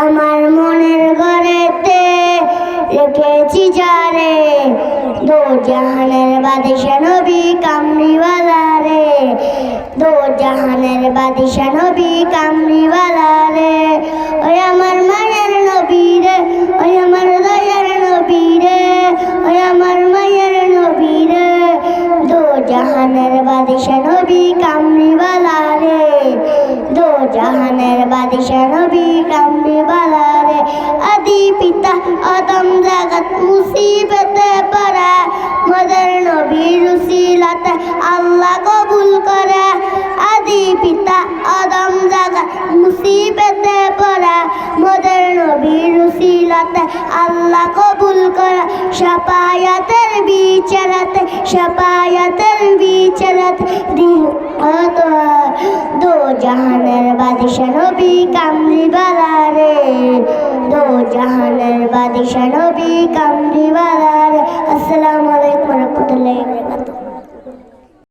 আমার মনের ঘরেতে রেখেছি যারে, দো জাহানের বাদশা নবী কামলিওয়ালা রে, দো জাহানের বাদশা নবী কামলিওয়ালা রে। ওই আমার মায়ের নবী রে, ওই আমার দয়ার নবী রে, ওই আমার মায়ের নবী রে, দো জাহানের বাদশা নবী কামলিওয়ালা রে, দো জাহানের বাদশা নবী কামলিওয়ালা রে। আদি পিতা আদম জাগাত মুসিবতে পড়া, মদের নবীর উসিলাতে আল্লাহ কবুল করে। আদি পিতা আদম জাগাত মুসিবতে পড়া, মদের নবীর উসিলাতে আল্লাহ কবুল করে। শাফায়াতের বিচারাতে, শাফায়াতের বিচারাতে দিল দো জাহানের বাদশা নবী কামলিওয়ালা রে, দো জাহানের বাদশা নবী কামলিওয়ালা রে। আসসালামু